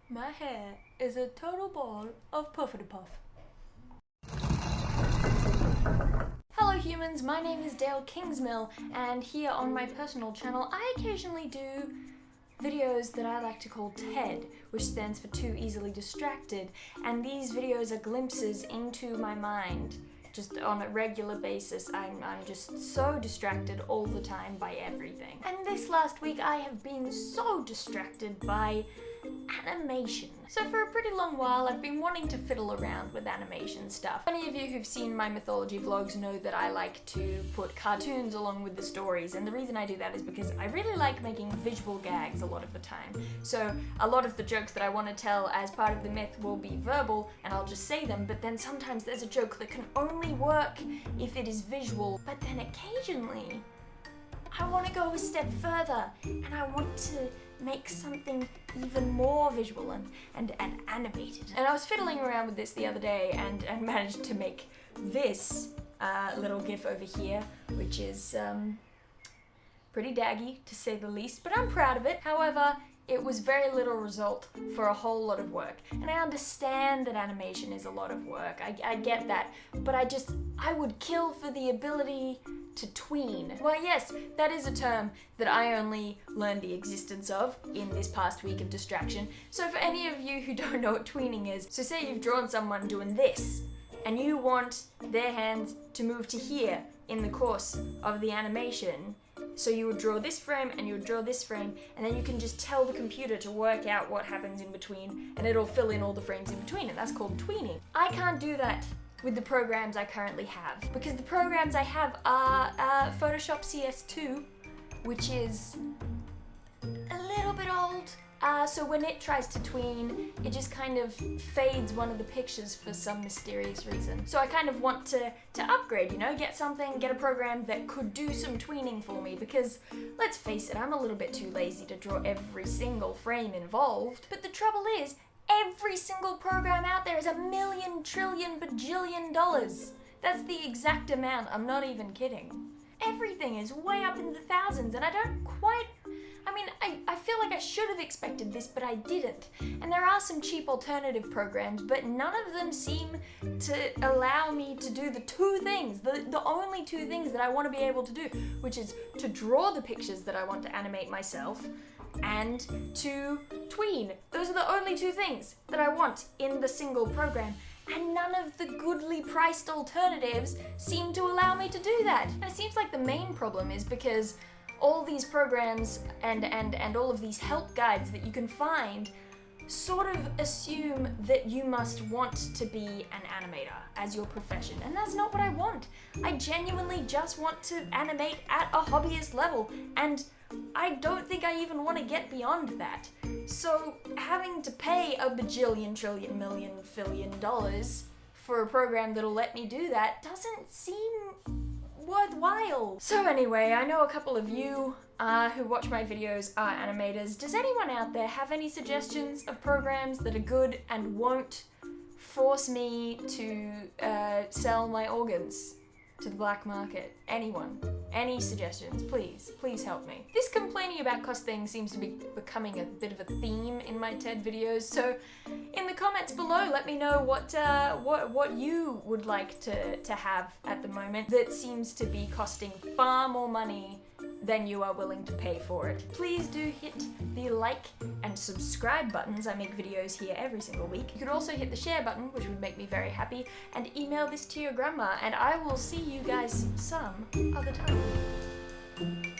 My hair is a total ball of puffity puff. Hello humans, my name is Dale Kingsmill, and here on my personal channel I occasionally do videos that I like to call TED, which stands for Too Easily Distracted, and these videos are glimpses into my mind. Just on a regular basis, I'm just so distracted all the time by everything. And this last week I have been so distracted by animation. So for a pretty long while I've been wanting to fiddle around with animation stuff. Many of you who've seen my mythology vlogs know that I like to put cartoons along with the stories, and the reason I do that is because I really like making visual gags a lot of the time. So a lot of the jokes that I want to tell as part of the myth will be verbal and I'll just say them, but then sometimes there's a joke that can only work if it is visual. But then occasionally I want to go a step further and I want to make something even more visual and animated. And I was fiddling around with this the other day and managed to make this little gif over here, which is pretty daggy to say the least, but I'm proud of it. However, it was very little result for a whole lot of work. And I understand that animation is a lot of work, I get that, but I would kill for the ability to tween. Well, yes, that is a term that I only learned the existence of in this past week of distraction. So for any of you who don't know what tweening is, so say you've drawn someone doing this, and you want their hands to move to here in the course of the animation. So you would draw this frame and you would draw this frame, and then you can just tell the computer to work out what happens in between, and it'll fill in all the frames in between, and that's called tweening. I can't do that with the programs I currently have, because the programs I have are Photoshop CS2, which is a little bit old. So when it tries to tween, it just kind of fades one of the pictures for some mysterious reason. So I kind of want to upgrade, you know, get a program that could do some tweening for me, because let's face it, I'm a little bit too lazy to draw every single frame involved. But the trouble is, every single program out there is $1 million trillion bajillion dollars. That's the exact amount, I'm not even kidding. Everything is way up in the thousands, and I don't quite, I feel like I should have expected this, but I didn't. And there are some cheap alternative programs, but none of them seem to allow me to do the two things, the only two things that I want to be able to do, which is to draw the pictures that I want to animate myself, and to tween. Those are the only two things that I want in the single program. And none of the goodly priced alternatives seem to allow me to do that. And it seems like the main problem is because all these programs and all of these help guides that you can find sort of assume that you must want to be an animator as your profession, and that's not what I want. I genuinely just want to animate at a hobbyist level, and I don't think I even want to get beyond that. So having to pay a bajillion trillion million fillion dollars for a program that'll let me do that doesn't seem worthwhile. So anyway, I know a couple of you who watch my videos are animators. Does anyone out there have any suggestions of programs that are good and won't force me to sell my organs to the black market? Anyone? Any suggestions? Please help me. This complaining about cost thing seems to be becoming a bit of a theme in my TED videos, so in the comments below let me know what you would like to have at the moment that seems to be costing far more money than you are willing to pay for it. Please do hit the like and subscribe buttons. I make videos here every single week. You could also hit the share button, which would make me very happy, and email this to your grandma, and I will see you guys some other time.